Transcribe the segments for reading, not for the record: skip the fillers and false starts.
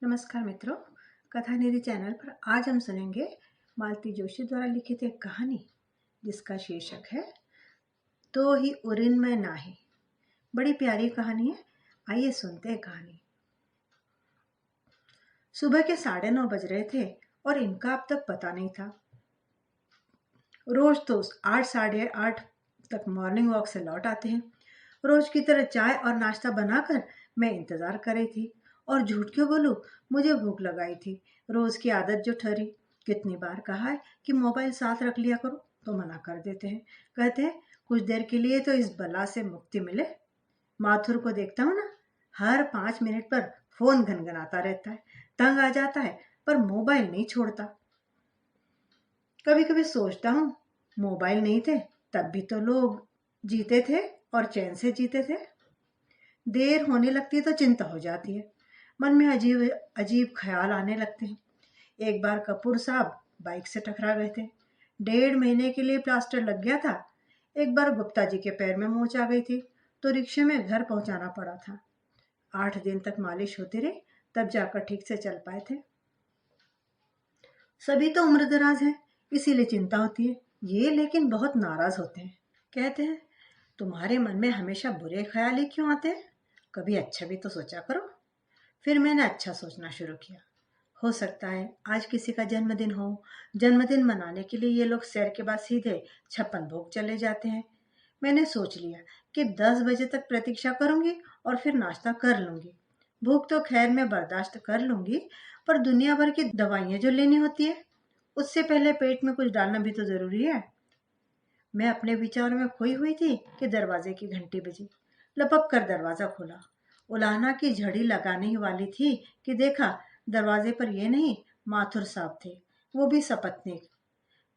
नमस्कार मित्रों, कथा निधि चैनल पर आज हम सुनेंगे मालती जोशी द्वारा लिखित एक कहानी जिसका शीर्षक है तो ही उरिन में नाही। बड़ी प्यारी कहानी है, आइए सुनते हैं कहानी। सुबह के 9:30 बज रहे थे और इनका अब तक पता नहीं था। रोज तो 8 साढ़े 8 तक मॉर्निंग वॉक से लौट आते हैं। रोज की तरह चाय और नाश्ता बनाकर मैं इंतजार कर रही थी और झूठ क्यों बोलूं, मुझे भूख लगाई थी। रोज की आदत जो ठहरी। कितनी बार कहा है कि मोबाइल साथ रख लिया करो तो मना कर देते हैं। कहते हैं कुछ देर के लिए तो इस बला से मुक्ति मिले। माथुर को देखता हूँ ना, हर 5 मिनट पर फोन घनघनाता रहता है। तंग आ जाता है पर मोबाइल नहीं छोड़ता। कभी कभी सोचता हूँ मोबाइल नहीं थे तब भी तो लोग जीते थे और चैन से जीते थे। देर होने लगती है तो चिंता हो जाती है, मन में अजीब अजीब ख्याल आने लगते हैं। एक बार कपूर साहब बाइक से टकरा गए थे। 1.5 महीने के लिए प्लास्टर लग गया था। एक बार गुप्ता जी के पैर में मोच आ गई थी तो रिक्शे में घर पहुंचाना पड़ा था। 8 दिन तक मालिश होती रही तब जाकर ठीक से चल पाए थे। सभी तो उम्र दराज है इसीलिए चिंता होती है। ये लेकिन बहुत नाराज होते हैं। कहते हैं तुम्हारे मन में हमेशा बुरे ख्याल ही क्यों आते हैं, कभी अच्छा भी तो सोचा करो। फिर मैंने अच्छा सोचना शुरू किया। हो सकता है आज किसी का जन्मदिन हो। जन्मदिन मनाने के लिए ये लोग सैर के बाद सीधे 56 भोग चले जाते हैं। मैंने सोच लिया कि 10 बजे तक प्रतीक्षा करूंगी और फिर नाश्ता कर लूंगी। भूख तो खैर मैं बर्दाश्त कर लूंगी, पर दुनिया भर की दवाइयां जो लेनी होती है उससे पहले पेट में कुछ डालना भी तो जरूरी है। मैं अपने विचारों में खोई हुई थी कि दरवाजे की घंटी बजी। लपक कर दरवाजा खोला। उलाहना की झड़ी लगाने ही वाली थी कि देखा दरवाजे पर ये नहीं, माथुर साहब थे, वो भी सपत्नीक।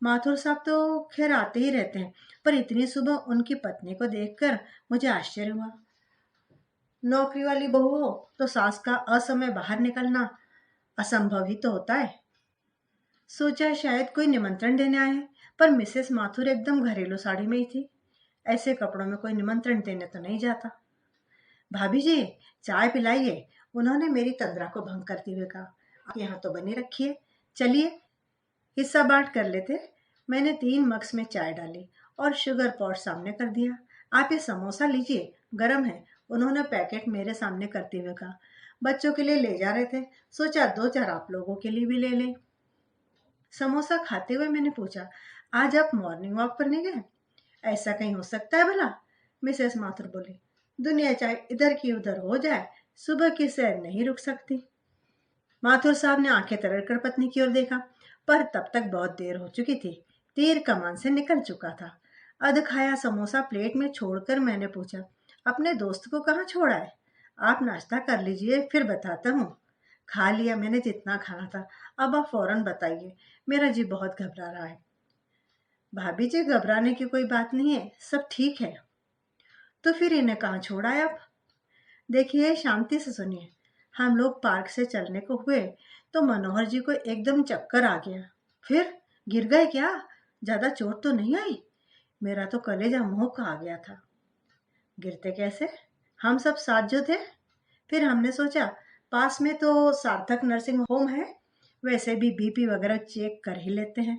माथुर साहब तो खैर आते ही रहते हैं, पर इतनी सुबह उनकी पत्नी को देखकर मुझे आश्चर्य हुआ। नौकरी वाली बहू हो तो सास का असमय बाहर निकलना असंभव ही तो होता है। सोचा शायद कोई निमंत्रण देने आए हैं, पर मिसेस माथुर एकदम घरेलू साड़ी में ही थी। ऐसे कपड़ों में कोई निमंत्रण देने तो नहीं जाता। भाभी जी, चाय पिलाइए, उन्होंने मेरी तंद्रा को भंग करते हुए कहा। आप यहाँ तो बनी रखिए, चलिए हिस्सा बांट कर लेते। मैंने 3 मग्स में चाय डाली और शुगर पॉट सामने कर दिया। आप ये समोसा लीजिए, गरम है, उन्होंने पैकेट मेरे सामने करते हुए कहा। बच्चों के लिए ले जा रहे थे, सोचा 2-4 आप लोगों के लिए भी ले लें। समोसा खाते हुए मैंने पूछा, आज आप मॉर्निंग वॉक पर नहीं गए? ऐसा कहीं हो सकता है भला? मिसेस माथुर बोली, दुनिया चाहे इधर की उधर हो जाए, सुबह की सैर नहीं रुक सकती। माथुर साहब ने आंखें तरेड़ पत्नी की ओर देखा, पर तब तक बहुत देर हो चुकी थी। तीर कमान से निकल चुका था। अध खाया समोसा प्लेट में छोड़कर मैंने पूछा, अपने दोस्त को कहाँ छोड़ा है? आप नाश्ता कर लीजिए, फिर बताता हूँ। खा लिया मैंने जितना खाना था, अब आप फौरन बताइए, मेरा जी बहुत घबरा रहा है। भाभी जी, घबराने की कोई बात नहीं है, सब ठीक है। तो फिर इन्हें कहाँ छोड़ा है आप? देखिए, शांति से सुनिए। हम लोग पार्क से चलने को हुए तो मनोहर जी को एकदम चक्कर आ गया। फिर गिर गए क्या? ज्यादा चोट तो नहीं आई? मेरा तो कलेजा मुंह का आ गया था। गिरते कैसे? हम सब साथ जो थे। फिर हमने सोचा पास में तो सार्थक नर्सिंग होम है, वैसे भी बीपी वगैरह चेक कर ही लेते हैं।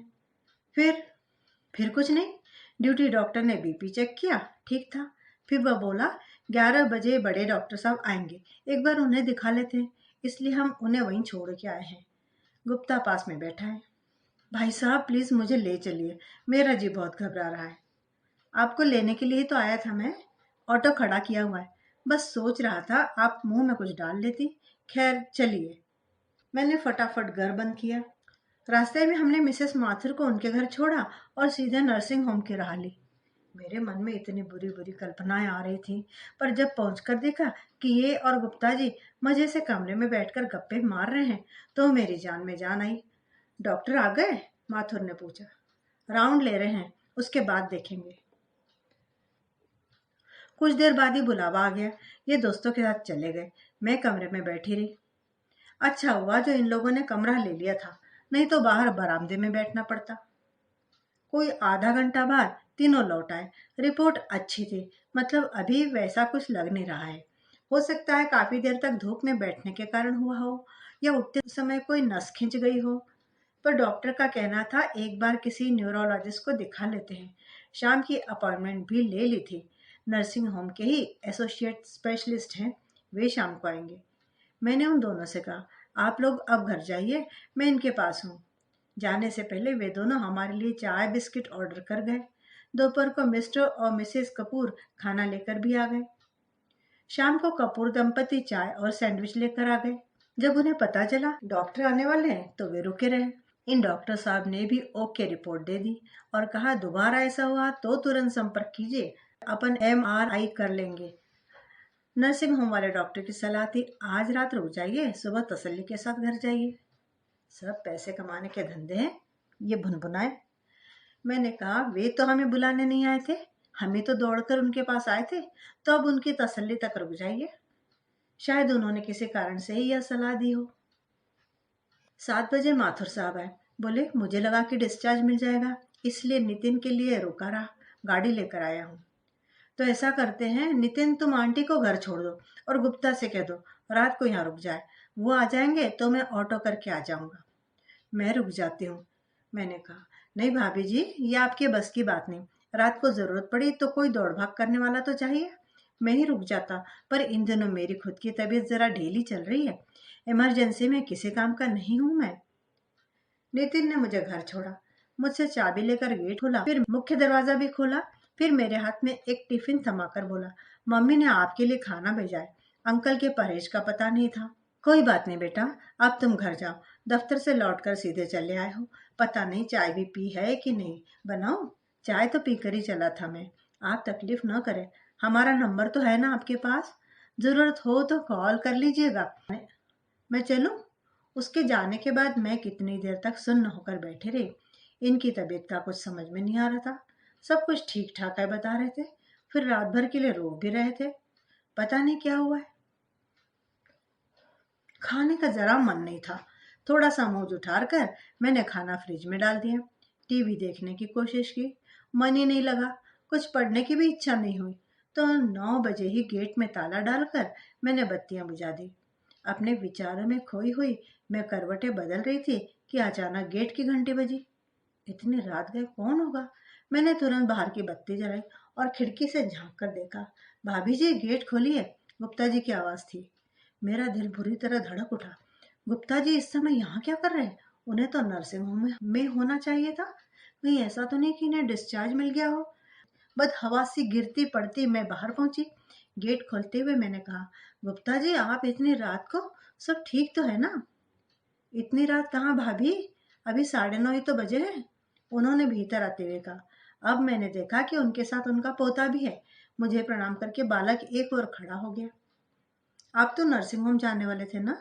फिर फिर कुछ नहीं। ड्यूटी डॉक्टर ने बीपी चेक किया, ठीक था। फिर वह बोला 11 बजे बड़े डॉक्टर साहब आएंगे, एक बार उन्हें दिखा लेते हैं, इसलिए हम उन्हें वहीं छोड़ के आए हैं। गुप्ता पास में बैठा है। भाई साहब प्लीज मुझे ले चलिए, मेरा जी बहुत घबरा रहा है। आपको लेने के लिए तो आया था मैं, ऑटो खड़ा किया हुआ है, बस सोच रहा था आप मुंह में कुछ डाल लेती। खैर चलिए। मैंने फटाफट घर बंद किया। रास्ते में हमने मिसेस माथुर को उनके घर छोड़ा और सीधे नर्सिंग होम की राह ली। मेरे मन में इतनी बुरी बुरी कल्पनाएं आ रही थी, पर जब पहुंचकर देखा कि ये और गुप्ता जी मजे से कमरे में बैठकर गप्पे मार रहे हैं तो मेरी जान में जान आई। डॉक्टर आ गए? माथुर ने पूछा। राउंड ले रहे हैं, उसके बाद देखेंगे। कुछ देर बाद ही बुलावा आ गया। ये दोस्तों के साथ चले गए, मैं कमरे में बैठी रही। अच्छा हुआ जो इन लोगों ने कमरा ले लिया था, नहीं तो बाहर बरामदे में बैठना पड़ता। कोई आधा घंटा बाद तीनों लौट आए। रिपोर्ट अच्छी थी, मतलब अभी वैसा कुछ लग नहीं रहा है। हो सकता है काफी देर तक धूप में बैठने के कारण हुआ हो, या उठते समय कोई नस खिंच गई हो। पर डॉक्टर का कहना था एक बार किसी न्यूरोलॉजिस्ट को दिखा लेते हैं। शाम की अपॉइंटमेंट भी ले ली थी। नर्सिंग होम के ही एसोसिएट स्पेशलिस्ट हैं, वे शाम को आएंगे। मैंने उन दोनों से कहा, आप लोग अब घर जाइए, मैं इनके पास हूँ। जाने से पहले वे दोनों हमारे लिए चाय बिस्किट ऑर्डर कर गए। दोपहर को मिस्टर और मिसेस कपूर खाना लेकर भी आ गए। शाम को कपूर दंपति चाय और सैंडविच लेकर आ गए। जब उन्हें पता चला डॉक्टर आने वाले हैं तो वे रुके रहे। इन डॉक्टर साहब ने भी ओके रिपोर्ट दे दी और कहा दोबारा ऐसा हुआ तो तुरंत संपर्क कीजिए, अपन MRI कर लेंगे। नर्सिंग होम वाले डॉक्टर की सलाह थी, आज रात रुक जाइए, सुबह तसल्ली के साथ घर जाइए। सब पैसे कमाने के धंधे हैं, ये भुनभुनाए। मैंने कहा वे तो हमें बुलाने नहीं आए थे, हमें तो दौड़कर उनके पास आए थे, तो अब उनकी तसल्ली तक रुक जाइए। शायद उन्होंने किसी कारण से ही यह सलाह दी हो। 7 बजे माथुर साहब आए। बोले मुझे लगा कि डिस्चार्ज मिल जाएगा, इसलिए नितिन के लिए रुका रहा, गाड़ी लेकर आया हूँ। तो ऐसा करते हैं नितिन, तुम आंटी को घर छोड़ दो और गुप्ता से कह दो रात को यहाँ रुक जाए। वो आ जाएंगे तो मैं ऑटो करके आ जाऊंगा। मैं रुक जाती हूँ, मैंने कहा। नहीं भाभी जी, ये आपके बस की बात नहीं। रात को जरूरत पड़ी तो कोई दौड़ भाग करने वाला तो चाहिए। मैं ही रुक जाता, पर इन दिनों मेरी खुद की तबीयत जरा ढीली चल रही है। इमरजेंसी में किसी काम का नहीं हूं मैं। नितिन ने मुझे घर छोड़ा, मुझसे चाबी लेकर गेट खोला, फिर मुख्य दरवाजा भी खोला, फिर मेरे हाथ में एक टिफिन थमाकर बोला, मम्मी ने आपके लिए खाना भेजा है। अंकल के परहेज का पता नहीं था। कोई बात नहीं बेटा, अब तुम घर जाओ, दफ्तर से लौटकर सीधे चले आए हो। पता नहीं चाय भी पी है कि नहीं, बनाओ। चाय तो पीकर ही चला था मैं। आप तकलीफ न करें, हमारा नंबर तो है ना आपके पास, जरूरत हो तो कॉल कर लीजिएगा। मैं चलूं? उसके जाने के बाद मैं कितनी देर तक सुन्न होकर बैठे रही। इनकी तबीयत का कुछ समझ में नहीं आ रहा था। सब कुछ ठीक ठाक है बता रहे थे, फिर रात भर के लिए रोक भी रहे थे। पता नहीं क्या हुआ है। खाने का जरा मन नहीं था। थोड़ा सा मुंह उठार कर मैंने खाना फ्रिज में डाल दिया। टीवी देखने की कोशिश की, मन ही नहीं लगा। कुछ पढ़ने की भी इच्छा नहीं हुई। तो 9 बजे ही गेट में ताला डालकर मैंने बत्तियां बुझा दी। अपने विचारों में खोई हुई मैं करवटें बदल रही थी कि अचानक गेट की घंटी बजी। इतनी रात गए कौन होगा? मैंने तुरंत बाहर की बत्ती जलाई और खिड़की से झांक कर देखा। भाभी जी गेट खोलिए, गुप्ता जी की आवाज थी। मेरा दिल बुरी तरह धड़क उठा। गुप्ता जी इस समय यहाँ क्या कर रहे हैं? उन्हें तो नर्सिंग होम में होना चाहिए था। कहीं ऐसा तो नहीं कि इन्हें डिस्चार्ज मिल गया हो। बद हवा सी गिरती पड़ती मैं बाहर पहुंची। गेट खोलते हुए मैंने कहा, गुप्ता जी आप इतनी रात को, सब ठीक तो है ना? इतनी रात कहाँ भाभी, अभी 9:30 ही तो बजे हैं। उन्होंने भीतर आते हुए कहा। अब मैंने देखा कि उनके साथ उनका पोता भी है। मुझे प्रणाम करके बालक एक और खड़ा हो गया। आप तो नर्सिंग होम जाने वाले थे ना?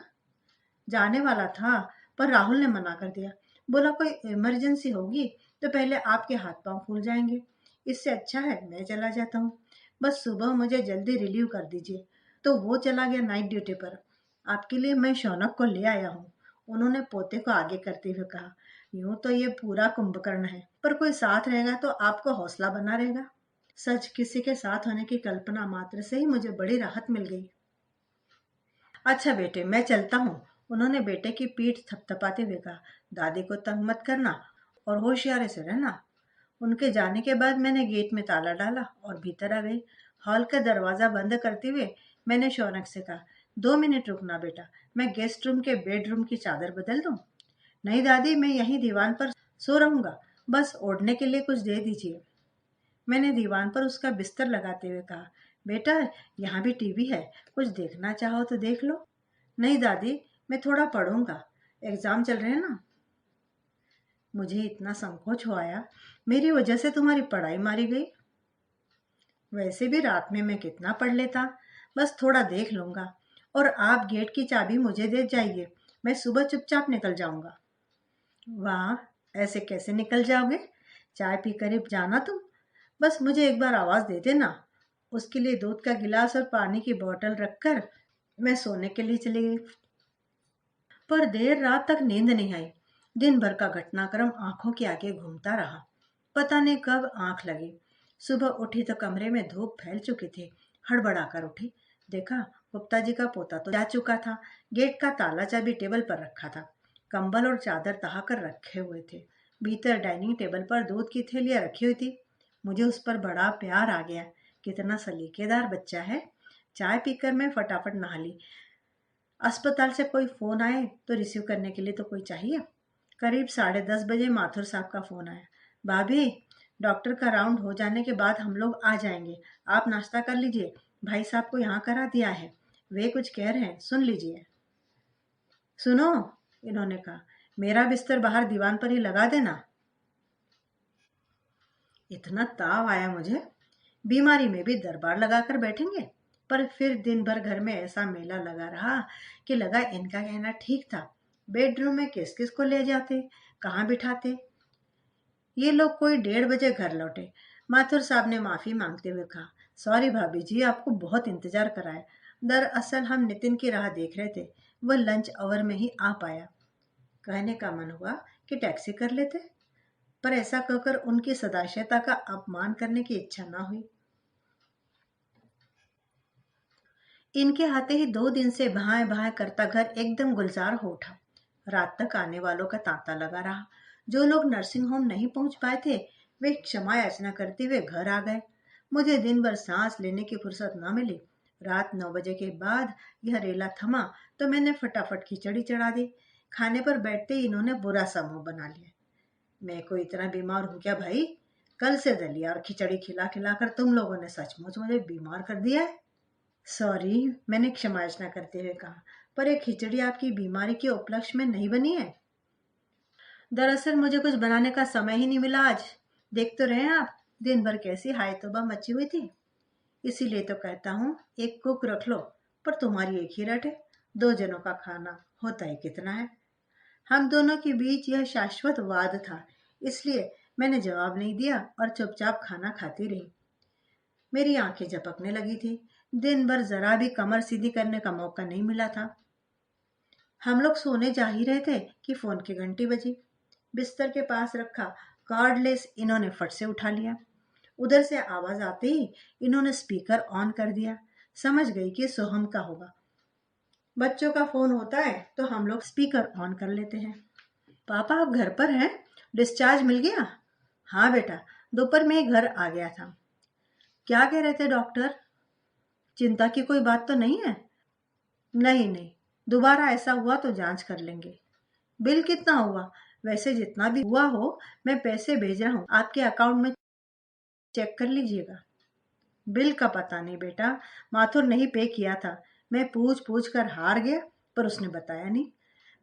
जाने वाला था, पर राहुल ने मना कर दिया। बोला कोई इमरजेंसी होगी तो पहले आपके हाथ पांव फूल जाएंगे, इससे अच्छा है मैं चला जाता हूँ। बस सुबह मुझे जल्दी रिलीव कर दीजिए। तो वो चला गया नाइट ड्यूटी पर। आपके लिए मैं शौनक को ले आया हूँ, उन्होंने पोते को आगे करते हुए कहा। यूं तो ये पूरा कुंभकर्ण है, पर कोई साथ रहेगा तो आपको हौसला बना रहेगा। सच किसी के साथ होने की कल्पना मात्र से ही मुझे बड़ी राहत मिल गई। अच्छा बेटे मैं चलता हूँ, उन्होंने बेटे की पीठ थपथपाते हुए कहा। दादी को तंग मत करना और होशियारी से रहना। उनके जाने के बाद मैंने गेट में ताला डाला और भीतर आ गई। हॉल का दरवाजा बंद करते हुए मैंने शौनक से कहा, 2 मिनट रुकना बेटा, मैं गेस्ट रूम के बेडरूम की चादर बदल दूं? नहीं दादी, मैं यहीं दीवान पर सो रहूंगा, बस ओढ़ने के लिए कुछ दे दीजिए। मैंने दीवान पर उसका बिस्तर लगाते हुए कहा, बेटा यहाँ भी टीवी है, कुछ देखना चाहो तो देख लो। नहीं दादी, मैं थोड़ा पढ़ूंगा, एग्जाम चल रहे हैं ना। मुझे इतना संकोच हो आया, मेरी वजह से तुम्हारी पढ़ाई मारी गई। वैसे भी रात में मैं कितना पढ़ लेता, बस थोड़ा देख लूंगा। और आप गेट की चाबी मुझे दे जाइए, मैं सुबह चुपचाप निकल जाऊंगा। वाह, ऐसे कैसे निकल जाओगे? चाय पी कर ही जाना तुम। बस मुझे एक बार आवाज दे देना। उसके लिए दूध का गिलास और पानी की बोतल रखकर मैं सोने के लिए चली गई। पर देर रात तक नींद नहीं आई। दिन भर का घटनाक्रम आंखों के आगे घूमता रहा। पता नहीं कब आंख लगी। सुबह उठी तो कमरे में धूप फैल चुकी थी। हड़बड़ा कर उठी, देखा गुप्ता जी का पोता तो जा चुका था। गेट का ताला चाबी टेबल पर रखा था। कंबल और चादर तहाकर रखे हुए थे। भीतर डाइनिंग टेबल पर दूध की थैलियाँ रखी हुई थी। मुझे उस पर बड़ा प्यार आ गया। कितना सलीकेदार बच्चा है। चाय पीकर मैं फटाफट नहा ली। अस्पताल से कोई फ़ोन आए तो रिसीव करने के लिए तो कोई चाहिए। करीब 10:30 बजे माथुर साहब का फ़ोन आया। भाभी, डॉक्टर का राउंड हो जाने के बाद हम लोग आ जाएंगे। आप नाश्ता कर लीजिए। भाई साहब को यहाँ करा दिया है। वे कुछ कह रहे हैं, सुन लीजिए। सुनो, इन्होंने कहा, मेरा बिस्तर बाहर दीवान पर ही लगा देना। इतना ताव आया मुझे। बीमारी में भी दरबार लगाकर बैठेंगे। पर फिर दिन भर घर में ऐसा मेला लगा रहा कि लगा इनका कहना ठीक था। बेडरूम में किस किस को ले जाते, कहाँ बिठाते। ये लोग कोई 1:30 बजे घर लौटे। माथुर साहब ने माफी मांगते हुए कहा, सॉरी भाभी जी, आपको बहुत इंतजार कराया। दरअसल हम नितिन की राह देख रहे थे। वह लंच आवर में ही आ पाया। कहने का मन हुआ कि टैक्सी कर लेते, पर ऐसा कहकर उनकी सदाशयता का अपमान करने की इच्छा न हुई। इनके आते ही 2 दिन से भाएं भाएं करता घर एकदम गुलजार हो उठा। रात तक आने वालों का तांता लगा रहा। जो लोग नर्सिंग होम नहीं पहुंच पाए थे, वे क्षमा याचना करते हुए घर आ गए। मुझे दिन भर सांस लेने की फुर्सत न मिली। रात 9 बजे के बाद यह रेला थमा तो मैंने फटाफट खिचड़ी चढ़ा दी। खाने पर बैठते ही इन्होंने बुरा सा मुंह बना लिया। मैं कोई इतना बीमार हूं क्या भाई? कल से दलिया और खिचड़ी खिला खिलाकर तुम लोगों ने सचमुच मुझे बीमार कर दिया है। सॉरी, मैंने क्षमा याचना करते हुए कहा, पर एक खिचड़ी आपकी बीमारी के उपलक्ष्य में नहीं बनी है। दरअसल मुझे कुछ बनाने का समय ही नहीं मिला आज। देख तो रहे हैं आप, दिन भर कैसी हाय तौबा मची हुई थी। इसीलिए तो कहता हूँ एक कुक रख लो, पर तुम्हारी एक ही रट है। 2 जनों का खाना होता ही कितना है। हम दोनों के बीच यह शाश्वत वाद था, इसलिए मैंने जवाब नहीं दिया और चुपचाप खाना खाती रही। मेरी आंखें झपकने लगी थी। दिन भर जरा भी कमर सीधी करने का मौका नहीं मिला था। हम लोग सोने जा ही रहे थे कि फोन की घंटी बजी। बिस्तर के पास रखा कार्डलेस इन्होंने फट से उठा लिया। उधर से आवाज आते ही इन्होंने स्पीकर ऑन कर दिया। समझ गई कि सोहम का होगा। बच्चों का फोन होता है तो हम लोग स्पीकर ऑन कर लेते हैं। पापा, आप घर पर हैं? डिस्चार्ज मिल गया? हाँ बेटा, दोपहर में ही घर आ गया था। क्या कह रहे थे डॉक्टर? चिंता की कोई बात तो नहीं है? नहीं नहीं, दोबारा ऐसा हुआ तो जांच कर लेंगे। बिल कितना हुआ? वैसे जितना भी हुआ हो, मैं पैसे भेज रहा हूँ, आपके अकाउंट में चेक कर लीजिएगा। बिल का पता नहीं बेटा, माथुर ने ही पे किया था। मैं पूछ पूछ कर हार गया, पर उसने बताया नहीं।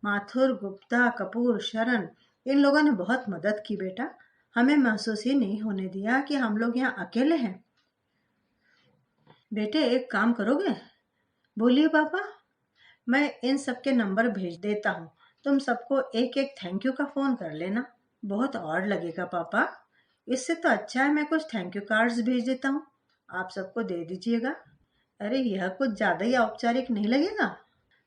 माथुर, गुप्ता, कपूर, शरण, इन लोगों ने बहुत मदद की बेटा। हमें महसूस ही नहीं होने दिया कि हम लोग यहाँ अकेले हैं। बेटे, एक काम करोगे? बोलिए पापा। मैं इन सबके नंबर भेज देता हूँ। तुम सबको एक एक थैंक यू का फोन कर लेना। बहुत ऑड लगेगा पापा। इससे तो अच्छा है मैं कुछ थैंक यू कार्ड्स भेज देता हूँ, आप सबको दे दीजिएगा। अरे यह कुछ ज्यादा ही औपचारिक नहीं लगेगा?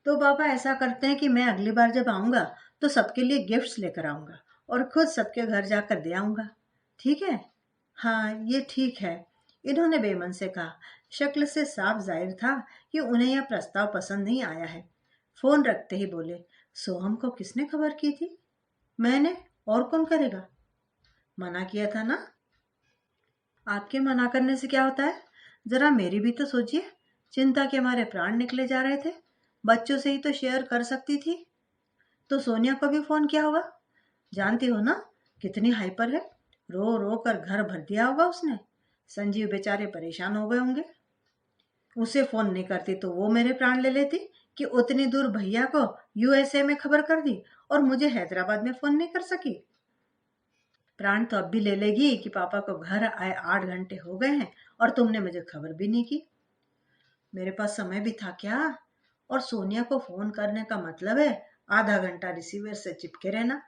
तो पापा ऐसा करते हैं कि मैं अगली बार जब आऊंगा तो सबके लिए गिफ्ट्स लेकर आऊंगा और खुद सबके घर जाकर दे आऊंगा। ठीक है? हाँ, ये ठीक है, इन्होंने बेमन से कहा। शक्ल से साफ जाहिर था कि उन्हें यह प्रस्ताव पसंद नहीं आया है। फोन रखते ही बोले, सोहम को किसने खबर की थी? मैंने। और कौन करेगा? मना किया था ना? आपके मना करने से क्या होता है? जरा मेरी भी तो सोचिए। चिंता के हमारे प्राण निकले जा रहे थे। बच्चों से ही तो शेयर कर सकती थी। तो सोनिया को भी फोन किया होगा। जानती हो ना कितनी हाइपर है। रो रो कर घर भर दिया होगा उसने। संजीव बेचारे परेशान हो गए होंगे। उसे फोन नहीं करती तो वो मेरे प्राण ले लेती कि उतनी दूर भैया को यूएसए में खबर कर दी और मुझे हैदराबाद में फोन नहीं कर सकी। प्राण तो अब भी ले लेगी कि पापा को घर आए 8 घंटे हो गए हैं और तुमने मुझे खबर भी नहीं की। मेरे पास समय भी था क्या? और सोनिया को फोन करने का मतलब है आधा घंटा रिसीवर से चिपके रहना।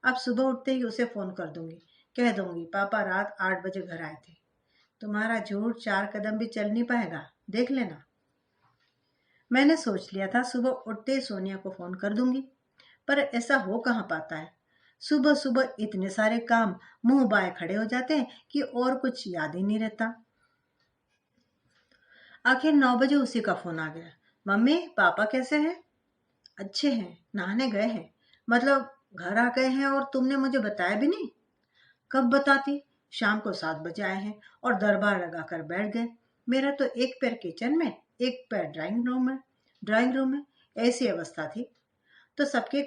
अब सुबह उठते ही उसे फोन कर दूंगी। कह दूंगी पापा रात 8 बजे घर आए थे। तुम्हारा झूठ 4 कदम भी चल नहीं पाएगा, देख लेना। मैंने सोच लिया था सुबह उठते ही सोनिया को फोन कर दूंगी, पर ऐसा हो कहाँ पाता है। सुबह सुबह इतने सारे काम मुंह बाएं खड़े हो जाते हैं कि और कुछ याद ही नहीं रहता। आखिर 9 बजे उसी का फोन आ गया। मम्मी पापा कैसे हैं? अच्छे हैं, नहाने गए हैं। मतलब घर आ गए हैं और तुमने मुझे बताया भी नहीं? कब बताती, शाम को 7 बजे आए हैं और दरबार लगाकर बैठ गए। मेरा तो एक पैर किचन में, एक पैर ड्राइंग रूम में ऐसी अवस्था थी। तो सबके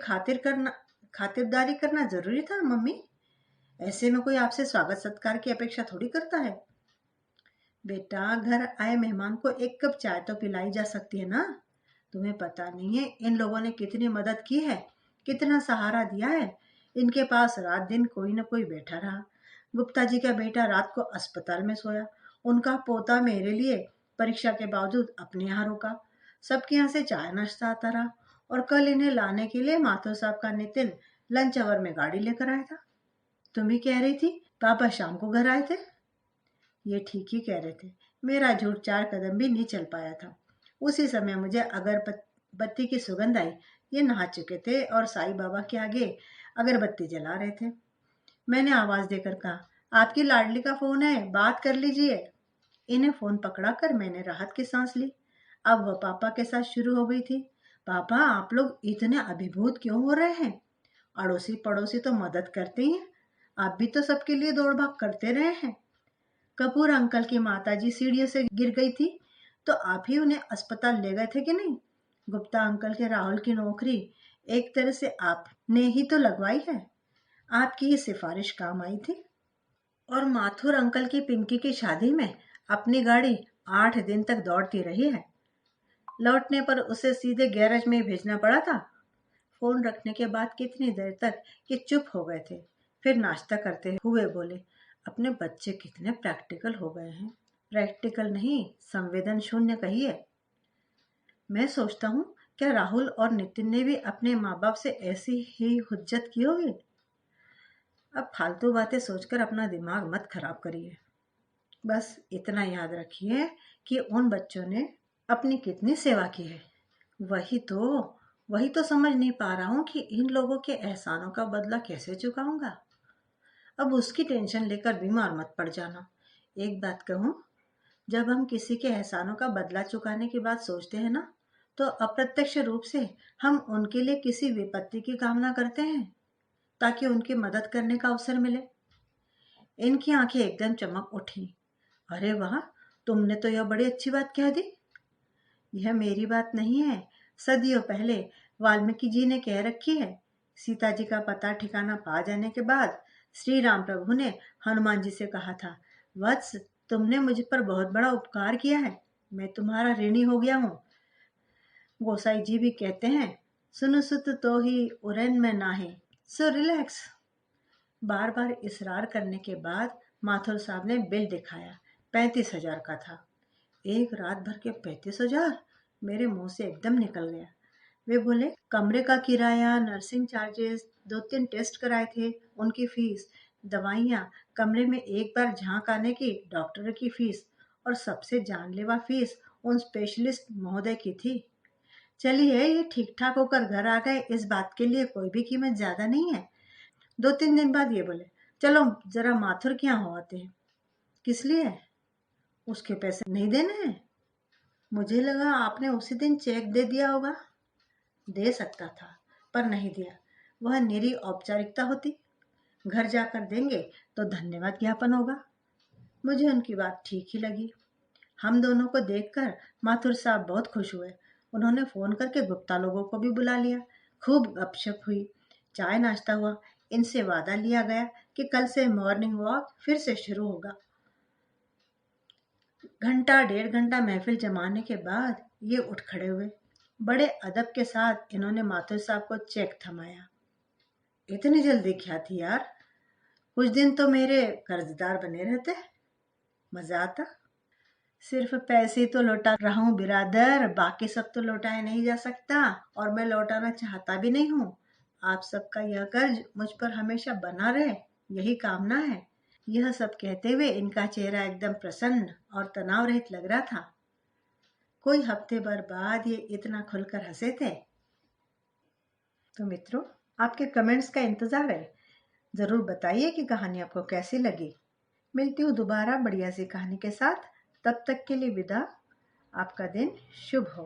खातिरदारी करना जरूरी था मम्मी। ऐसे में कोई आपसे स्वागत सत्कार की अपेक्षा थोड़ी करता है। बेटा, घर आए मेहमान को एक कप चाय तो पिलाई जा सकती है ना। तुम्हें पता नहीं है इन लोगों ने कितनी मदद की है, कितना सहारा दिया है। इनके पास रात दिन कोई न कोई बैठा रहा। गुप्ता जी का बेटा रात को अस्पताल में सोया। उनका पोता मेरे लिए परीक्षा के बावजूद अपने यहाँ रुका। सबके यहाँ से चाय नाश्ता आता रहा। और कल इन्हें लाने के लिए माथुर साहब का नितिन लंच आवर में गाड़ी लेकर आया था। तुम ही कह रही थी पापा शाम को घर आए थे। ये ठीक ही कह रहे थे। मेरा झूठ 4 कदम भी नहीं चल पाया था। उसी समय मुझे अगरबत्ती की सुगंध आई। ये नहा चुके थे और साईं बाबा के आगे अगरबत्ती जला रहे थे। मैंने आवाज देकर कहा, आपकी लाडली का फोन है, बात कर लीजिए। इन्हें फोन पकड़ाकर मैंने राहत की सांस ली। अब वह पापा के साथ शुरू हो गई थी। पापा, आप लोग इतने अभिभूत क्यों हो रहे हैं? अड़ोसी पड़ोसी तो मदद करते ही हैं। आप भी तो सबके लिए दौड़ भाग करते रहे हैं। कपूर अंकल की माताजी सीढ़ियों से गिर गई थी तो आप ही उन्हें अस्पताल ले गए थे कि नहीं? गुप्ता अंकल के राहुल की नौकरी एक तरह से आपने ही तो लगवाई है। आपकी ही सिफारिश काम आई थी। और माथुर अंकल की पिंकी की शादी में अपनी गाड़ी 8 दिन तक दौड़ती रही है। लौटने पर उसे सीधे गैरेज में भेजना पड़ा था। फोन रखने के बाद कितनी देर तक ये चुप हो गए थे। फिर नाश्ता करते हुए बोले, अपने बच्चे कितने प्रैक्टिकल हो गए हैं। प्रैक्टिकल नहीं, संवेदन शून्य कहिए। मैं सोचता हूँ, क्या राहुल और नितिन ने भी अपने माँ बाप से ऐसी ही हुज्जत की होगी? अब फालतू बातें सोचकर अपना दिमाग मत खराब करिए। बस इतना याद रखिए कि उन बच्चों ने अपनी कितनी सेवा की है। वही तो वही तो समझ नहीं पा रहा हूँ कि इन लोगों के एहसानों का बदला कैसे चुकाऊंगा। अब उसकी टेंशन लेकर बीमार मत पड़ जाना। एक बात कहूँ, जब हम किसी के एहसानों का बदला चुकाने की बात सोचते हैं ना, तो अप्रत्यक्ष रूप से हम उनके लिए किसी विपत्ति की कामना करते हैं ताकि उनकी मदद करने का अवसर मिले। इनकी आंखें एकदम चमक उठी। अरे वाह, तुमने तो यह बड़ी अच्छी बात कह दी। यह मेरी बात नहीं है, सदियों पहले वाल्मीकि जी ने कह रखी है। सीता जी का पता ठिकाना पा जाने के बाद श्री राम प्रभु ने हनुमान जी से कहा था, वत्स, तुमने मुझ पर बहुत बड़ा उपकार किया है, मैं तुम्हारा ऋणी हो गया हूँ। गोसाई जी भी कहते हैं, सुन सुत तो ही उरन में नाहे। So relax. बार बार इसरार करने के बाद माथुर साहब ने बिल दिखाया। 35,000 का था। एक रात भर के 35,000 मेरे मुंह से एकदम निकल गया। वे बोले, कमरे का किराया, नर्सिंग चार्जेस, 2-3 टेस्ट कराए थे, उनकी फीस, दवाइयाँ, कमरे में एक बार झांक आने की डॉक्टर की फीस और सबसे जानलेवा फीस उन स्पेशलिस्ट महोदय की थी। चलिए, ये ठीक ठाक होकर घर आ गए, इस बात के लिए कोई भी कीमत ज्यादा नहीं है। 2-3 दिन बाद ये बोले, चलो जरा माथुर के यहाँ हो आते हैं। किस लिए? उसके पैसे नहीं देने हैं। मुझे लगा आपने उसी दिन चेक दे दिया होगा। दे सकता था, पर नहीं दिया। वह निरी औपचारिकता होती। घर जाकर देंगे तो धन्यवाद ज्ञापन होगा। मुझे उनकी बात ठीक ही लगी। हम दोनों को देखकर माथुर साहब बहुत खुश हुए। उन्होंने फोन करके गुप्ता लोगों को भी बुला लिया। खूब गपशप हुई, चाय नाश्ता हुआ। इनसे वादा लिया गया कि कल से मॉर्निंग वॉक फिर से शुरू होगा। घंटा 1.5 घंटा महफिल जमाने के बाद ये उठ खड़े हुए। बड़े अदब के साथ इन्होंने माथुर साहब को चेक थमाया। इतनी जल्दी क्या थी यार? कुछ दिन तो मेरे कर्जदार बने रहते, मजा आता। सिर्फ पैसे ही तो लौटा रहा हूँ बिरादर, बाकी सब तो लौटाया नहीं जा सकता और मैं लौटाना चाहता भी नहीं हूँ। आप सबका यह कर्ज मुझ पर हमेशा बना रहे, यही कामना है। यह सब कहते हुए इनका चेहरा एकदम प्रसन्न और तनाव रहित लग रहा था। कोई हफ्ते भर बाद ये इतना खुलकर हंसे थे। तो मित्रों, आपके कमेंट्स का इंतजार है। जरूर बताइए कि कहानी आपको कैसी लगी। मिलती हूँ दोबारा बढ़िया सी कहानी के साथ। तब तक के लिए विदा। आपका दिन शुभ हो।